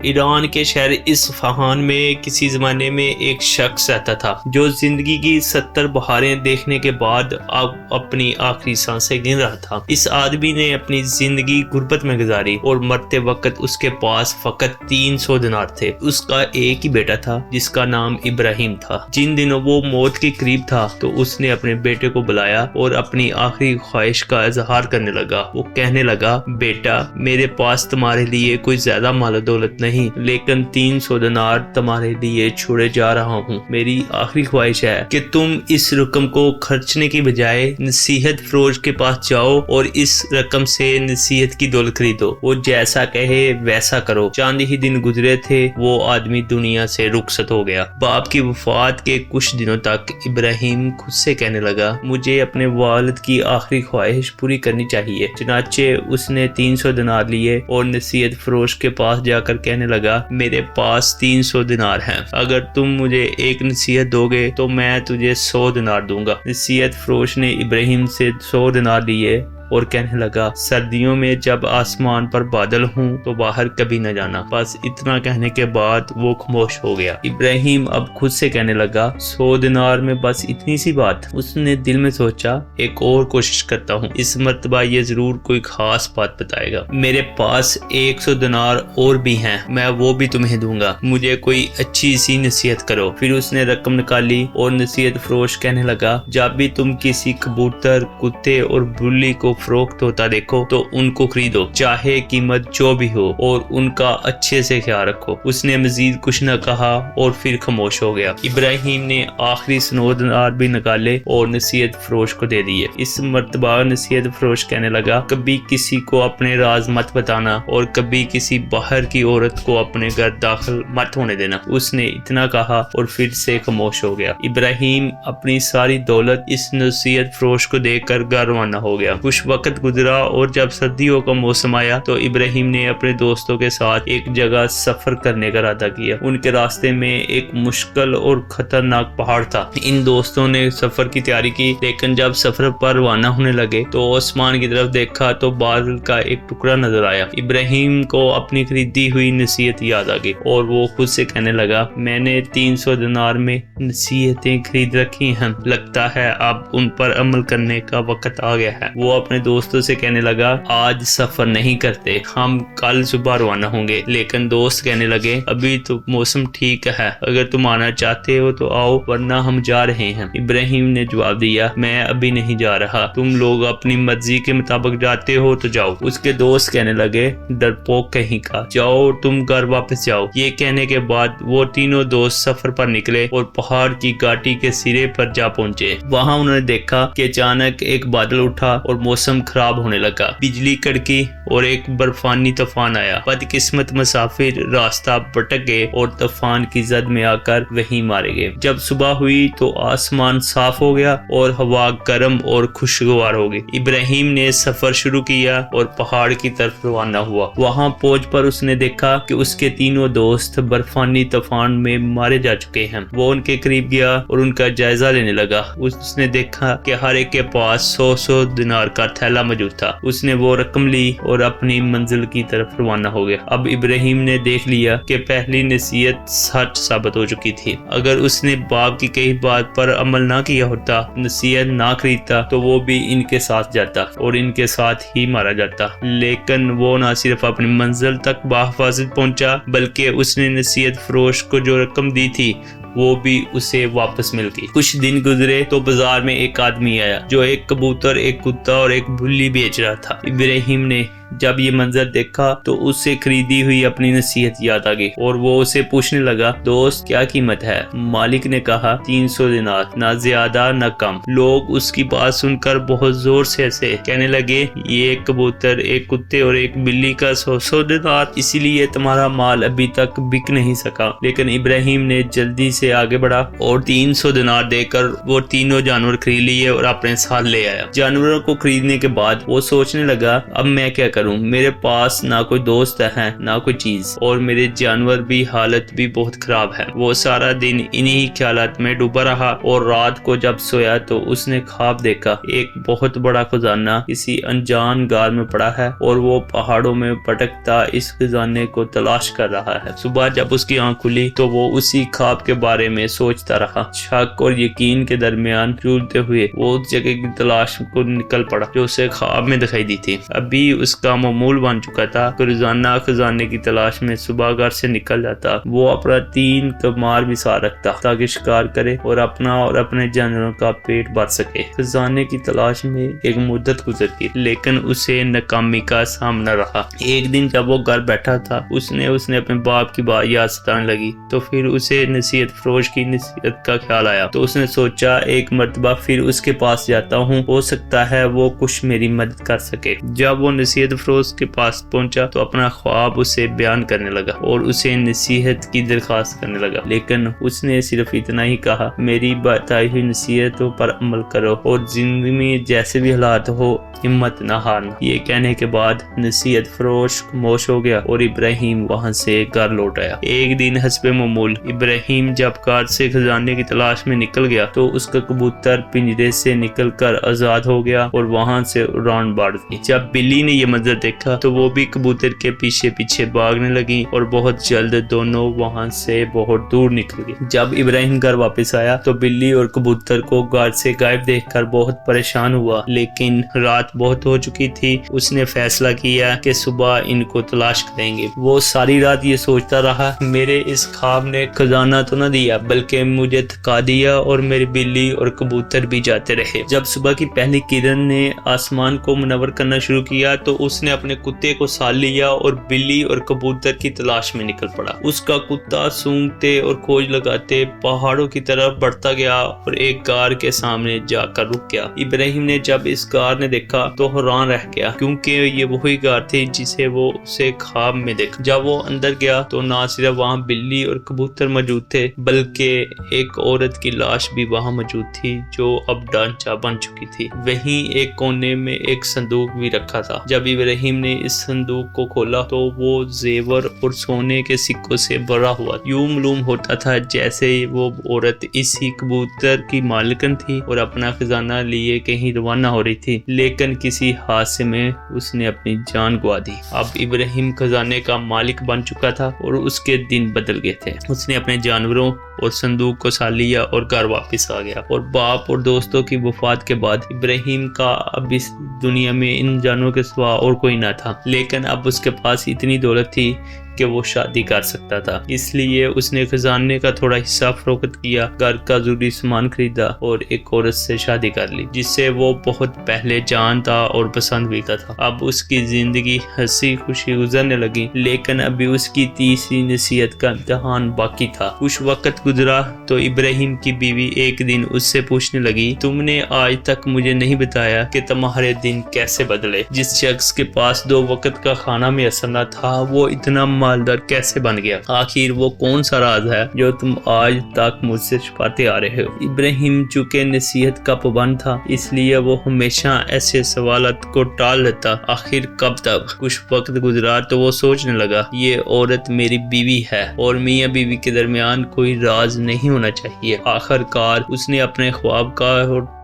ایران کے شہر اصفہان میں کسی زمانے میں ایک شخص رہتا تھا جو زندگی کی 70 بہاریں دیکھنے کے بعد اب اپنی آخری سانسیں گن رہا تھا۔ اس آدمی نے اپنی زندگی غربت میں گزاری اور مرتے وقت اس کے پاس فقط 300 دینار تھے۔ اس کا ایک ہی بیٹا تھا جس کا نام ابراہیم تھا۔ جن دنوں وہ موت کے قریب تھا تو اس نے اپنے بیٹے کو بلایا اور اپنی آخری خواہش کا اظہار کرنے لگا۔ وہ کہنے لگا، بیٹا، میرے پاس تمہارے لیے کوئی زیادہ مال و دولت نہیں، لیکن 300 دینار تمہارے لیے چھوڑے جا رہا ہوں۔ میری آخری خواہش ہے کہ تم اس رقم کو خرچنے کی بجائے نصیحت فروش کے پاس جاؤ اور اس رقم سے نصیحت کی دولت خریدو۔ وہ جیسا کہے ویسا کرو۔ چاند ہی دن گزرے تھے، وہ آدمی دنیا سے رخصت ہو گیا۔ باپ کی وفات کے کچھ دنوں تک ابراہیم خود سے کہنے لگا، مجھے اپنے والد کی آخری خواہش پوری کرنی چاہیے۔ چنانچہ اس نے 300 دینار لیے اور نصیحت فروش کے پاس جا کر کہنے لگا، میرے پاس 300 دینار ہیں، اگر تم مجھے ایک نصیحت دو گے تو میں تجھے 100 دینار دوں گا۔ نصیحت فروش نے ابراہیم سے 100 دینار لیے اور کہنے لگا، سردیوں میں جب آسمان پر بادل ہوں تو باہر کبھی نہ جانا۔ بس اتنا کہنے کے بعد وہ خاموش ہو گیا۔ ابراہیم اب خود سے کہنے لگا، 100 دینار میں بس اتنی سی بات؟ اس نے دل میں سوچا، ایک اور کوشش کرتا ہوں، اس مرتبہ یہ ضرور کوئی خاص بات بتائے گا۔ میرے پاس 100 دینار اور بھی ہیں، میں وہ بھی تمہیں دوں گا، مجھے کوئی اچھی سی نصیحت کرو۔ پھر اس نے رقم نکالی اور نصیحت فروش کہنے لگا، جب بھی تم کسی کبوتر، کتے اور بلی کو فروخت ہوتا دیکھو تو ان کو خریدو، چاہے قیمت جو بھی ہو، اور ان کا اچھے سے خیال رکھو۔ اس نے مزید کچھ نہ کہا اور پھر خاموش ہو گیا۔ ابراہیم نے آخری 100 دینار بھی نکالے اور نصیحت فروش کو دے دیے۔ اس مرتبہ نصیحت فروش کہنے لگا، کبھی کسی کو اپنے راز مت بتانا اور کبھی کسی باہر کی عورت کو اپنے گھر داخل مت ہونے دینا۔ اس نے اتنا کہا اور پھر سے خاموش ہو گیا۔ ابراہیم اپنی ساری دولت اس نصیحت فروش کو دے کر گھر روانہ ہو گیا۔ کچھ وقت گزرا اور جب سردیوں کا موسم آیا تو ابراہیم نے اپنے دوستوں کے ساتھ ایک جگہ سفر کرنے کا ارادہ کیا۔ ان کے راستے میں ایک مشکل اور خطرناک پہاڑ تھا۔ ان دوستوں نے سفر کی تیاری کی، لیکن جب سفر پر روانہ ہونے لگے تو آسمان کی طرف دیکھا تو بادل کا ایک ٹکڑا نظر آیا۔ ابراہیم کو اپنی خریدی ہوئی نصیحت یاد آ گئی اور وہ خود سے کہنے لگا، میں نے 300 دینار میں نصیحتیں خرید رکھی ہیں، لگتا ہے اب ان پر عمل کرنے کا وقت آ گیا ہے۔ وہ اپنے دوستوں سے کہنے لگا، آج سفر نہیں کرتے، ہم کل صبح روانہ ہوں گے۔ لیکن دوست کہنے لگے، ابھی تو موسم ٹھیک ہے، اگر تم آنا چاہتے ہو تو آؤ، ورنہ ہم جا رہے ہیں۔ ابراہیم نے جواب دیا، میں ابھی نہیں جا رہا، تم لوگ اپنی مرضی کے مطابق جاتے ہو تو جاؤ۔ اس کے دوست کہنے لگے، ڈرپوک کہیں کا، جاؤ تم گھر واپس جاؤ۔ یہ کہنے کے بعد وہ تینوں دوست سفر پر نکلے اور پہاڑ کی گھاٹی کے سرے پر جا پہنچے۔ وہاں انہوں نے دیکھا کہ اچانک ایک بادل اٹھا اور موسم خراب ہونے لگا، بجلی کڑکی اور ایک برفانی طوفان آیا۔ بدقسمت مسافر راستہ بھٹک گئے اور طوفان کی زد میں آ کر وہیں مارے گئے۔ جب صبح ہوئی تو آسمان صاف ہو گیا اور ہوا گرم اور خوشگوار ہو گئی۔ ابراہیم نے سفر شروع کیا اور پہاڑ کی طرف روانہ ہوا۔ وہاں پہنچ پر اس نے دیکھا کہ اس کے تینوں دوست برفانی طوفان میں مارے جا چکے ہیں۔ وہ ان کے قریب گیا اور ان کا جائزہ لینے لگا۔ اس نے دیکھا کہ ہر ایک کے پاس 100 دینار کا تھیلا موجود تھا۔ اس نے وہ رقم لی اور اپنی منزل کی طرف روانہ ہو گیا۔ اب ابراہیم نے دیکھ لیا کہ پہلی نصیحت سچ ثابت ہو چکی تھی۔ اگر اس نے باپ کی کہی بات پر عمل نہ کیا ہوتا، نصیحت نہ خریدتا، تو وہ بھی ان کے ساتھ جاتا اور ان کے ساتھ ہی مارا جاتا۔ لیکن وہ نہ صرف اپنی منزل تک بحفاظت پہنچا، بلکہ اس نے نصیحت فروش کو جو رقم دی تھی وہ بھی اسے واپس مل گئی۔ کچھ دن گزرے تو بازار میں ایک آدمی آیا جو ایک کبوتر، ایک کتا اور ایک بلی بیچ رہا تھا۔ ابراہیم نے جب یہ منظر دیکھا تو اس سے خریدی ہوئی اپنی نصیحت یاد آ گئی اور وہ اسے پوچھنے لگا، دوست کیا قیمت ہے؟ مالک نے کہا، 300 دینار، نہ زیادہ نہ کم۔ لوگ اس کی بات سن کر بہت زور سے ہنسے، کہنے لگے، یہ ایک کبوتر، ایک کتے اور ایک بلی کا 100 دینار، اسی لیے تمہارا مال ابھی تک بک نہیں سکا۔ لیکن ابراہیم نے جلدی سے آگے بڑھا اور 300 دینار دے کر وہ تینوں جانور خرید لیے اور اپنے ساتھ لے آیا۔ جانوروں کو خریدنے کے بعد وہ سوچنے لگا، اب میں کیا کروں؟ کروں؟ میرے پاس نہ کوئی دوست ہے نہ کوئی چیز، اور میرے جانور بھی حالت بھی بہت خراب ہے۔ وہ سارا دن انہی خیالات میں ڈوبا رہا، اور رات کو جب سویا تو اس نے خواب دیکھا ایک بہت بڑا خزانہ کسی انجان غار میں پڑا ہے، اور وہ پہاڑوں میں بھٹکتا اس خزانے کو تلاش کر رہا ہے۔ صبح جب اس کی آنکھ کھلی تو وہ اسی خواب کے بارے میں سوچتا رہا۔ شک اور یقین کے درمیان جھولتے ہوئے وہ اس جگہ کی تلاش کو نکل پڑا جو اسے خواب میں دکھائی دی تھی۔ ابھی اس کا معمول بن چکا تھا کہ روزانہ خزانے کی تلاش میں صبح گھر سے نکل جاتا۔ وہ اپنا 3 کمار بھی ساتھ رکھتا تاکہ شکار کرے اور اپنا اور اپنے جانوروں کا پیٹ بھر سکے۔ خزانے کی تلاش میں ایک مدت گزر گئی، لیکن اسے ناکامی کا سامنا رہا۔ ایک دن جب وہ گھر بیٹھا تھا، اس نے اپنے باپ کی بات یاد ستانے لگی، تو پھر اسے نصیحت فروش کی نصیحت کا خیال آیا۔ تو اس نے سوچا ایک مرتبہ پھر اس کے پاس جاتا ہوں، ہو سکتا ہے وہ کچھ میری مدد کر سکے۔ جب وہ نصیحت فروش کے پاس پہنچا تو اپنا خواب اسے بیان کرنے لگا اور اسے نصیحت کی درخواست کرنے لگا، لیکن اس نے صرف اتنا ہی کہا، میری بتائی ہوئی نصیحتوں پر عمل کرو اور زندگی میں جیسے بھی حالات ہو ہمت نہ ہارنا۔ یہ کہنے کے بعد نصیحت فروش خاموش ہو گیا اور ابراہیم وہاں سے گھر لوٹ آیا۔ ایک دن حسب معمول ابراہیم جب غار سے خزانے کی تلاش میں نکل گیا تو اس کا کبوتر پنجرے سے نکل کر آزاد ہو گیا اور وہاں سے اڑان بھر گئی۔ جب بلی نے یہ منظر دیکھا تو وہ بھی کبوتر کے پیچھے پیچھے بھاگنے لگی اور بہت جلد دونوں وہاں سے بہت دور نکل گئے۔ جب ابراہیم گھر واپس آیا تو بلی اور کبوتر کو غار سے غائب دیکھ کر بہت پریشان ہوا، لیکن رات بہت ہو چکی تھی۔ اس نے فیصلہ کیا کہ صبح ان کو تلاش کریں گے۔ وہ ساری رات یہ سوچتا رہا، میرے اس خواب نے خزانہ تو نہ دیا بلکہ مجھے تھکا دیا، اور میری بلی اور کبوتر بھی جاتے رہے۔ جب صبح کی پہلی کرن نے آسمان کو منور کرنا شروع کیا تو اس نے اپنے کتے کو ساتھ لیا اور بلی اور کبوتر کی تلاش میں نکل پڑا۔ اس کا کتا سونگتے اور کھوج لگاتے پہاڑوں کی طرف بڑھتا گیا اور ایک غار کے سامنے جا کر رک گیا۔ ابراہیم نے جب اس غار نے دیکھا تو حیران رہ گیا، کیونکہ یہ وہی غار تھی جسے وہ اسے خواب میں دیکھا۔ جب وہ اندر گیا تو نہ صرف وہاں بلی اور کبوتر موجود تھے بلکہ ایک عورت کی لاش بھی وہاں موجود تھی جو اب ڈھانچہ بن چکی تھی۔ وہیں ایک کونے میں ایک صندوق بھی رکھا تھا۔ جب ابراہیم نے اس صندوق کو کھولا تو وہ زیور اور سونے کے سکوں سے بھرا ہوا، یوں معلوم ہوتا تھا جیسے وہ عورت اسی کبوتر کی مالکن تھی اور اپنا خزانہ لیے کہیں روانہ ہو رہی تھی، لیکن کسی حادثے میں اس نے اپنی جان گوا دی۔ اب ابراہیم خزانے کا مالک بن چکا تھا اور اس کے دن بدل گئے تھے۔ اس نے اپنے جانوروں اور صندوق کو ساتھ لیا اور گھر واپس آ گیا، اور باپ اور دوستوں کی وفات کے بعد ابراہیم کا اب اس دنیا میں ان جانوروں کے سوا اور کوئی نہ تھا، لیکن اب اس کے پاس اتنی دولت تھی کہ وہ شادی کر سکتا تھا۔ اس لیے اس نے خزانے کا تھوڑا حصہ فروخت کیا، گھر کا ضروری سامان خریدا اور ایک عورت سے شادی کر لی جس سے وہ بہت پہلے جانتا اور پسند بھی تھا۔ اب اس کی زندگی ہنسی خوشی گزرنے لگی، لیکن ابھی اس کی تیسری نصیحت کا امتحان باقی تھا۔ کچھ وقت گزرا تو ابراہیم کی بیوی ایک دن اس سے پوچھنے لگی، تم نے آج تک مجھے نہیں بتایا کہ تمہارے دن کیسے بدلے؟ جس شخص کے پاس 2 وقت کا کھانا میسر نہ تھا وہ اتنا مالدار کیسے بن گیا؟ آخر وہ کون سا راز ہے جو تم آج تک مجھ سے چھپاتے آ رہے ہو؟ ابراہیم چونکہ نصیحت کا پابند تھا اس لیے وہ ہمیشہ ایسے سوالات کو ٹال دیتا۔ آخر کب تک؟ کچھ وقت گزرا تو وہ سوچنے لگا، یہ عورت میری بیوی ہے اور میاں بیوی کے درمیان کوئی راز نہیں ہونا چاہیے۔ آخر کار اس نے اپنے خواب کا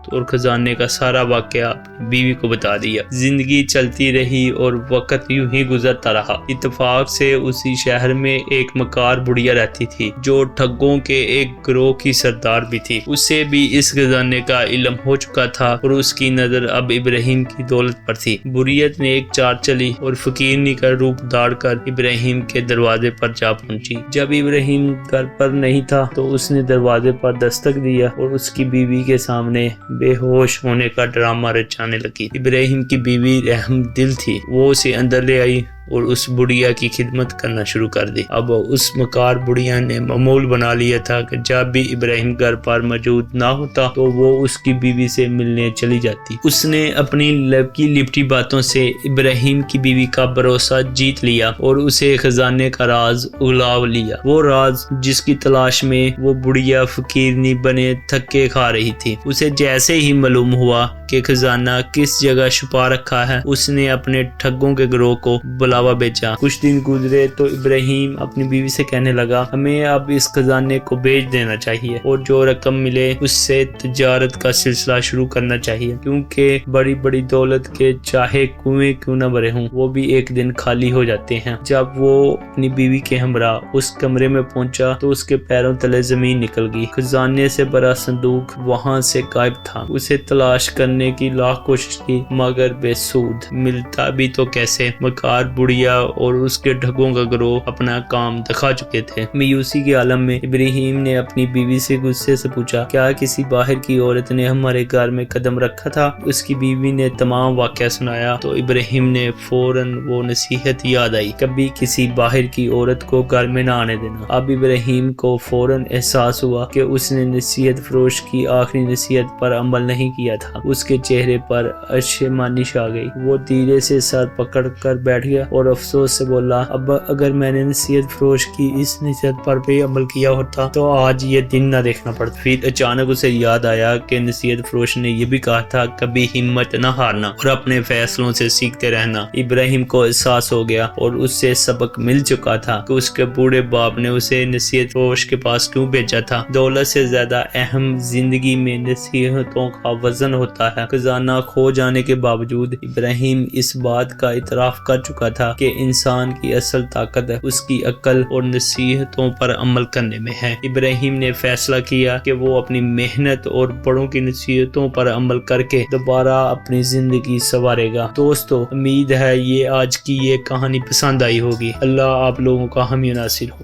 اور خزانے کا سارا واقعہ بیوی کو بتا دیا۔ زندگی چلتی رہی اور وقت یوں ہی گزرتا رہا۔ اتفاق سے اسی شہر میں ایک مکار بڑھیا رہتی تھی جو ٹھگوں کے ایک گروہ کی سردار بھی تھی۔ اسے بھی اس خزانے کا علم ہو چکا تھا اور اس کی نظر اب ابراہیم کی دولت پر تھی۔ بڑھیت نے ایک چال چلی اور فقیرنی کا روپ دھار کر ابراہیم کے دروازے پر جا پہنچی۔ جب ابراہیم گھر پر نہیں تھا تو اس نے دروازے پر دستک دیا اور اس کی بیوی کے سامنے بے ہوش ہونے کا ڈرامہ رچانے لگی۔ ابراہیم کی بیوی رحم دل تھی، وہ اسے اندر لے آئی اور اس بڑھیا کی خدمت کرنا شروع کر دی۔ اب اس مکار بڑھیا نے معمول بنا لیا تھا کہ جب بھی ابراہیم گھر پر موجود نہ ہوتا تو وہ اس کی بیوی سے ملنے چلی جاتی۔ اس نے اپنی لبکی لپٹی باتوں سے ابراہیم کی بیوی کا بھروسہ جیت لیا اور اسے خزانے کا راز اگلا لیا، وہ راز جس کی تلاش میں وہ بڑھیا فقیرنی بنے تھکے کھا رہی تھی۔ اسے جیسے ہی معلوم ہوا کہ خزانہ کس جگہ چھپا رکھا ہے، اس نے اپنے ٹھگوں کے گروہ کو بلاوا بھیجا۔ کچھ دن گزرے تو ابراہیم اپنی بیوی سے کہنے لگا، ہمیں اب اس خزانے کو بیچ دینا چاہیے اور جو رقم ملے اس سے تجارت کا سلسلہ شروع کرنا چاہیے، کیونکہ بڑی بڑی دولت کے چاہے کنویں کیوں نہ بھرے ہوں وہ بھی ایک دن خالی ہو جاتے ہیں۔ جب وہ اپنی بیوی کے ہمراہ اس کمرے میں پہنچا تو اس کے پیروں تلے زمین نکل گئی۔ خزانے سے بڑا صندوق وہاں سے غائب تھا۔ اسے تلاش کرنے کی لاکھ کوشش کی مگر بے سود، ملتا بھی تو کیسے؟ مکار بڑھیا اور اس کے ٹھگوں کا گروہ اپنا کام دکھا چکے تھے۔ مایوسی کے عالم میں ابراہیم نے اپنی بیوی سے غصے سے پوچھا، کیا کسی باہر کی عورت نے ہمارے گھر میں قدم رکھا تھا؟ اس کی بیوی نے تمام واقعہ سنایا تو ابراہیم نے فوراً وہ نصیحت یاد آئی، کبھی کسی باہر کی عورت کو گھر میں نہ آنے دینا۔ اب ابراہیم کو فوراً احساس ہوا کہ اس نے نصیحت فروش کی آخری نصیحت پر عمل نہیں کیا تھا۔ اس کے چہرے پر پشیمانی چھا گئی، وہ دھیرے سے سر پکڑ کر بیٹھ گیا اور افسوس سے بولا، اب اگر میں نے نصیحت فروش کی اس نصیحت پر بھی عمل کیا ہوتا تو آج یہ دن نہ دیکھنا پڑتا۔ پھر اچانک اسے یاد آیا کہ نصیحت فروش نے یہ بھی کہا تھا، کبھی ہمت نہ ہارنا اور اپنے فیصلوں سے سیکھتے رہنا۔ ابراہیم کو احساس ہو گیا اور اس سے سبق مل چکا تھا کہ اس کے بوڑھے باپ نے اسے نصیحت فروش کے پاس کیوں بھیجا تھا۔ دولت سے زیادہ اہم زندگی میں نصیحتوں کا وزن ہوتا ہے۔ خزانہ کھو جانے کے باوجود ابراہیم اس بات کا اعتراف کر چکا تھا کہ انسان کی اصل طاقت اس کی عقل اور نصیحتوں پر عمل کرنے میں ہے۔ ابراہیم نے فیصلہ کیا کہ وہ اپنی محنت اور بڑوں کی نصیحتوں پر عمل کر کے دوبارہ اپنی زندگی سنوارے گا۔ دوستو، امید ہے یہ آج کی یہ کہانی پسند آئی ہوگی۔ اللہ آپ لوگوں کا حامی و ناصر ہو۔